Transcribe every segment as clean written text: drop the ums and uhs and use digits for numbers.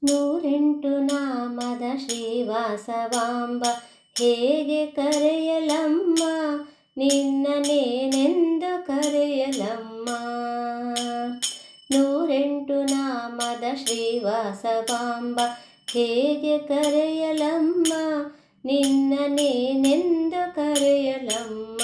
ನೂರೆಂಟು ನಾಮದ ಶ್ರೀವಾಸವಾಂಬ ಹೇಗೆ ಕರೆಯಲಮ್ಮ ನಿನ್ನ ನೇನೆಂದು ಕರೆಯಲಮ್ಮ. ನೂರೆಂಟು ನಾಮದ ಶ್ರೀವಾಸವಾಂಬ ಹೇಗೆ ಕರೆಯಲಮ್ಮ ನಿನ್ನ ನೇನೆಂದು ಕರೆಯಲಮ್ಮ.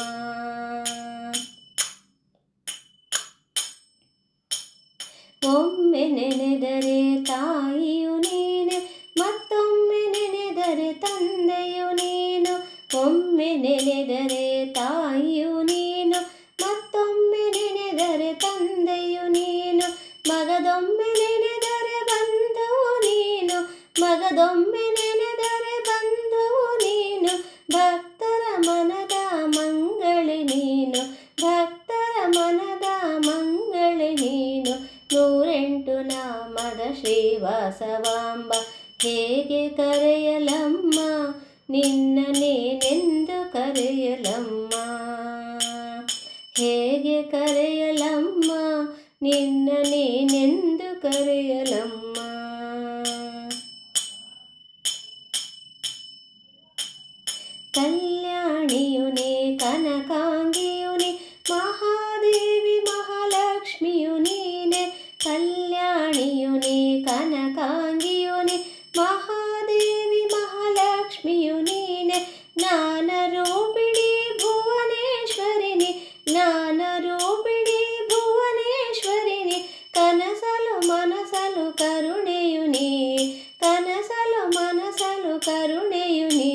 ಒಮ್ಮೆ ನೆನೆದರೆ ತಾಯಿಯು ನೀನೆ, ಮತ್ತೊಮ್ಮೆ ನೆನೆದರೆ ತಂದೆಯು ನೀನು. ಒಮ್ಮೆ ನೆನೆದರೆ ತಾಯಿಯು ನೀನು, ಮತ್ತೊಮ್ಮೆ ನೆನೆದರೆ ತಂದೆಯು ನೀನು. ಮಗದೊಮ್ಮೆ ನೆನೆದರೆ ಬಂಧುವು ನೀನು, ಮಗದೊಮ್ಮೆ ನೆನೆದರೆ ಬಂಧುವು ನೀನು. ಭಕ್ತರ ಮನದ ಮಂಗಳೆ ನೀನು, ಭಕ್ತರ ಮನದ ಮಂಗಳೆ ನೀನು. ನೂರೆಂಟು ನಾಮದ ಶ್ರೀವಾಸವಾಂಬ ಹೇಗೆ ಕರೆಯಲಮ್ಮ ನಿನ್ನ ನೇನೆಂದು ಕರೆಯಲಮ್ಮ. ಹೇಗೆ ಕರೆಯಲಮ್ಮ ನಿನ್ನ ನೇನೆಂದು ಕರೆಯಲಮ್ಮ. ಕಲ್ಯಾಣಿಯು ನೀ, ಕನಕಾಂಗಿಯು ನೀ, ಮಹಾದೇವಿ ಮಹಾಲಕ್ಷ್ಮಿಯು ನೀನೆ. ಕಲ್ಯಾಣಿಯು ನೀ, ಕನಕಾಂಗಿಯು ನೀ, ಮಹಾದೇವಿ ಮಹಾಲಕ್ಷ್ಮಿಯು ನೀನೆ. ಜ್ಞಾನರೂಪಿಣಿ ಭುವನೇಶ್ವರಿನಿ, ಜ್ಞಾನರೂಪಿಣಿ ಭುವನೇಶ್ವರಿನಿ. ಕನಸಲು ಮನಸಲು ಕರುಣೆಯು ನೀ, ಕನಸಲು ಮನಸಲು ಕರುಣೆಯು ನೀ.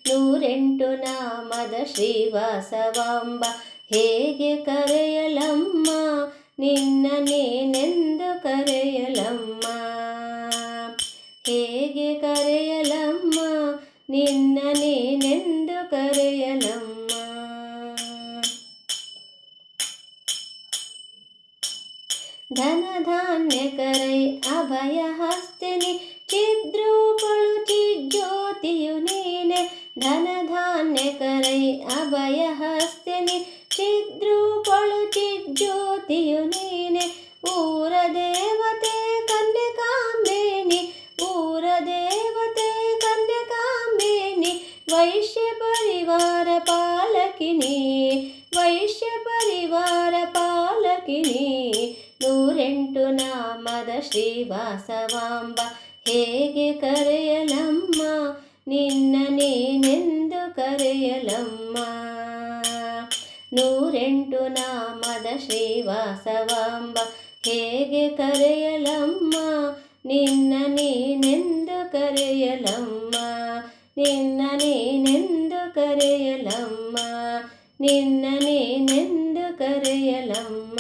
ನೂರೆಂಟು ನಾಮದ ಶ್ರೀವಾಸವಾಂಬ ಹೇಗೆ ಕರೆಯಲಮ್ಮ ನಿನ್ನ ನೇನೆಂದು ಕರೆಯಲಮ್ಮ. ಹೇಗೆ ಕರೆಯಲಮ್ಮ ನಿನ್ನ ನೇನೆಂದು ಕರೆಯಲಮ್ಮ. ಧನಧಾನ್ಯ ಕರೈ ಅಭಯ ಹಸ್ತಿನಿ, ಚಿದ್ರೂಪಳು ಚಿಜ್ಯೋತಿಯು ನೀನೆ. ಧನಧಾನ್ಯ ಕರೈ ಅಭಯ ಹಸ್ತಿನಿ, ಚಿದ್ರೂಪಳು ಚಿಜ್ಯೋತಿಯು ನೀನೆ. ಊರ ದೇವತೆ ಕನ್ಯಕಾಂಬೇನಿ, ಊರ ದೇವತೆ ಕನ್ಯಕಾಂಬೇನಿ. ವೈಶ್ಯ ಪರಿವಾರ ಪಾಲಕಿನಿ, ವೈಶ್ಯ ಪರಿವಾರ ಪಾಲಕಿನಿ. ನೂರೆಂಟು ನಾಮದ ಶ್ರೀವಾಸವಾಂಬ ಹೇಗೆ ಕರೆಯಲಮ್ಮ ನಿನ್ನ ನೇನೆಂದು ಕರೆಯಲಮ್ಮ. ನೂರೆಂಟು ನಾಮದ ಶ್ರೀವಾಸವಾಂಬ ಹೇಗೆ ಕರೆಯಲಮ್ಮ ನಿನ್ನ ನೇನೆಂದು ಕರೆಯಲಮ್ಮ. ನಿನ್ನ ನೇನೆಂದು ಕರೆಯಲಮ್ಮ, ನಿನ್ನ ನೇನೆಂದು ಕರೆಯಲಮ್ಮ.